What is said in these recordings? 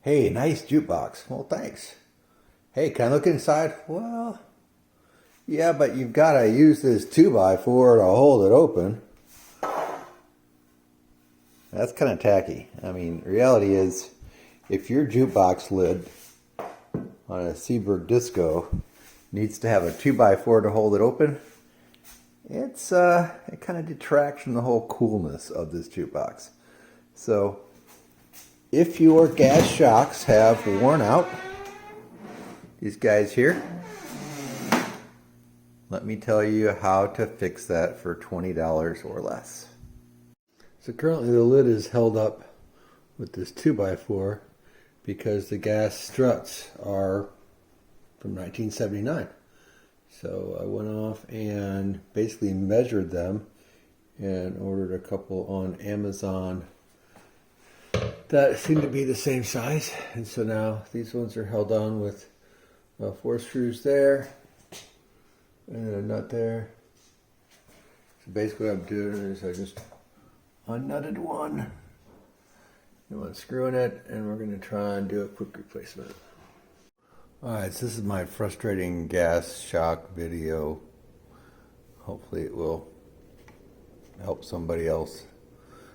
Hey, nice jukebox. Well, thanks. Hey, can I look inside? Well, yeah, but you've got to use this 2x4 to hold it open. That's kind of tacky. I mean, reality is, if your jukebox lid on a Seeburg Disco needs to have a 2x4 to hold it open, it kind of detracts from the whole coolness of this jukebox. So, if your gas shocks have worn out, these guys here, let me tell you how to fix that for $20 or less. So currently the lid is held up with this 2x4 because the gas struts are from 1979. So I went off and basically measured them and ordered a couple on Amazon that seemed to be the same size. And so now these ones are held on with 4 screws there and a nut there. So basically what I'm doing is I just unnutted one and unscrewing it, and we're going to try and do a quick replacement. Alright, so this is my frustrating gas shock video. Hopefully it will help somebody else.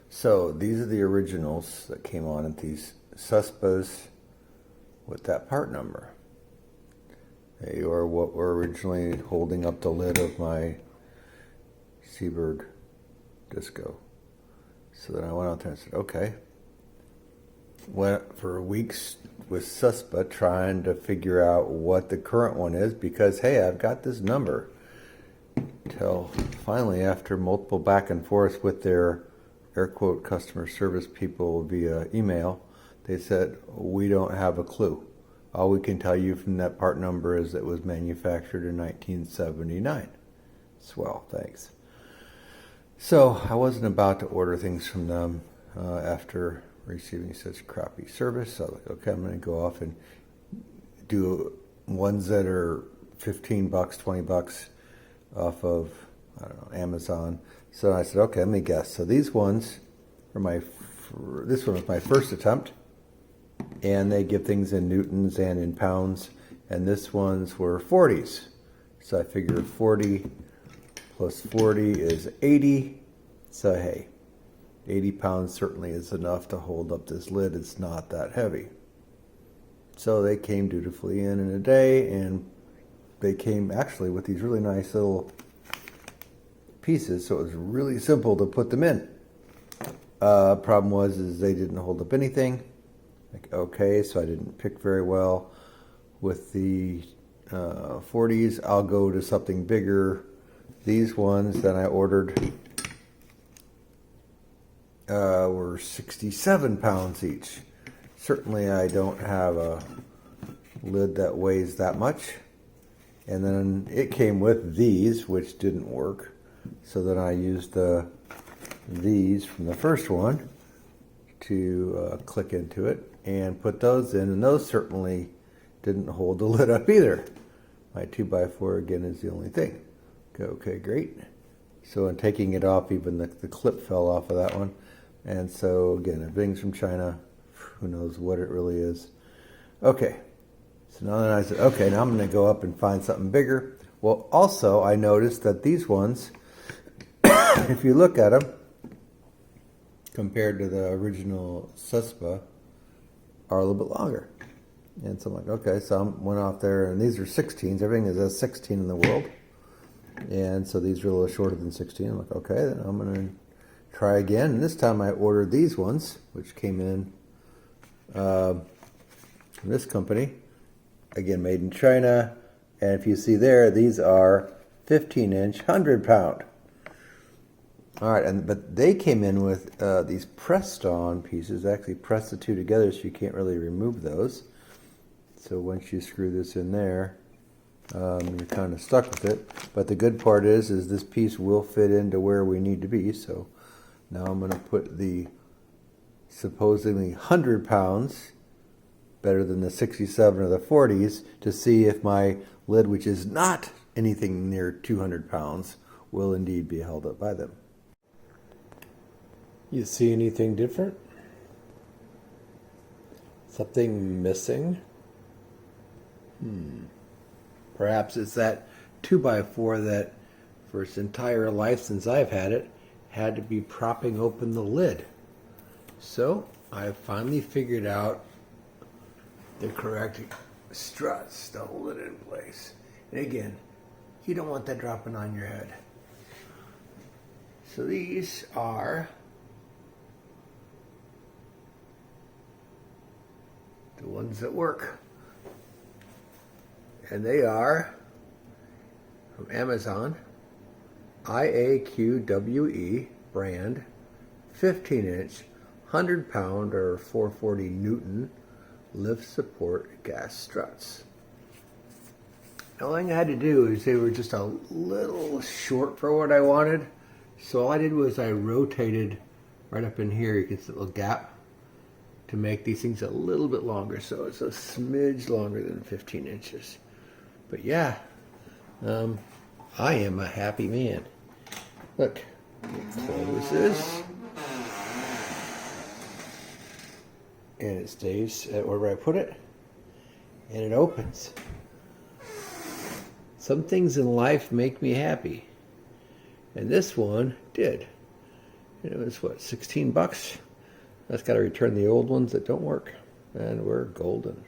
So these are the originals that came on at these suspas with that part number. They are what were originally holding up the lid of my Seeburg Disco. So then I went out there and said, okay. Went for weeks with suspa trying to figure out what the current one is because, hey, I've got this number. Till finally, after multiple back and forth with their air quote customer service people via email, they said, we don't have a clue. All we can tell you from that part number is it was manufactured in 1979. Swell, thanks. So I wasn't about to order things from them after receiving such crappy service. So I was like, okay, I'm going to go off and do ones that are $15, $20 off of, I don't know, Amazon. So I said, okay, let me guess. So these ones are this one was my first attempt, and they give things in newtons and in pounds, and this ones were 40s. So I figured 40 plus 40 is 80. So hey, 80 pounds certainly is enough to hold up this lid. It's not that heavy. So they came dutifully in a day, and they came actually with these really nice little pieces, so it was really simple to put them in. Problem was is they didn't hold up anything. Like, okay, so I didn't pick very well with the 40s. I'll go to something bigger. These ones that I ordered were 67 pounds each. Certainly I don't have a lid that weighs that much. And then it came with these, which didn't work. So then I used these from the first one to click into it and put those in, and those certainly didn't hold the lid up either. My 2x4 again is the only thing. Okay, great. So in taking it off, even the clip fell off of that one. And so again, everything's from China. Who knows what it really is. Okay, so now then I said, okay, now I'm going to go up and find something bigger. Well, also I noticed that these ones, if you look at them, compared to the original suspa, are a little bit longer. And so I'm like, okay, so I went off there, and these are 16s. Everything is a 16 in the world. And so these are a little shorter than 16. I'm like, okay, then I'm going to try again. And this time I ordered these ones, which came in from this company. Again, made in China. And if you see there, these are 15-inch, 100-pound. All right, but they came in with these pressed-on pieces. Actually press the two together so you can't really remove those. So once you screw this in there, you're kind of stuck with it. But the good part is this piece will fit into where we need to be. So now I'm going to put the supposedly 100 pounds, better than the 67 or the 40s, to see if my lid, which is not anything near 200 pounds, will indeed be held up by them. You see anything different? Something missing? Perhaps it's that 2x4 that, for its entire life since I've had it, had to be propping open the lid. So I finally figured out the correct struts to hold it in place. And again, you don't want that dropping on your head. So these are the ones that work. And they are from Amazon, IAQWE brand, 15-inch, 100-pound or 440 Newton lift support gas struts. The only thing I had to do is they were just a little short for what I wanted. So all I did was I rotated right up in here, you can see a little gap, to make these things a little bit longer. So it's a smidge longer than 15 inches. But yeah, I am a happy man. Look, it closes. And it stays at wherever I put it. And it opens. Some things in life make me happy. And this one did. It was what, 16 bucks? I've got to return the old ones that don't work. And we're golden.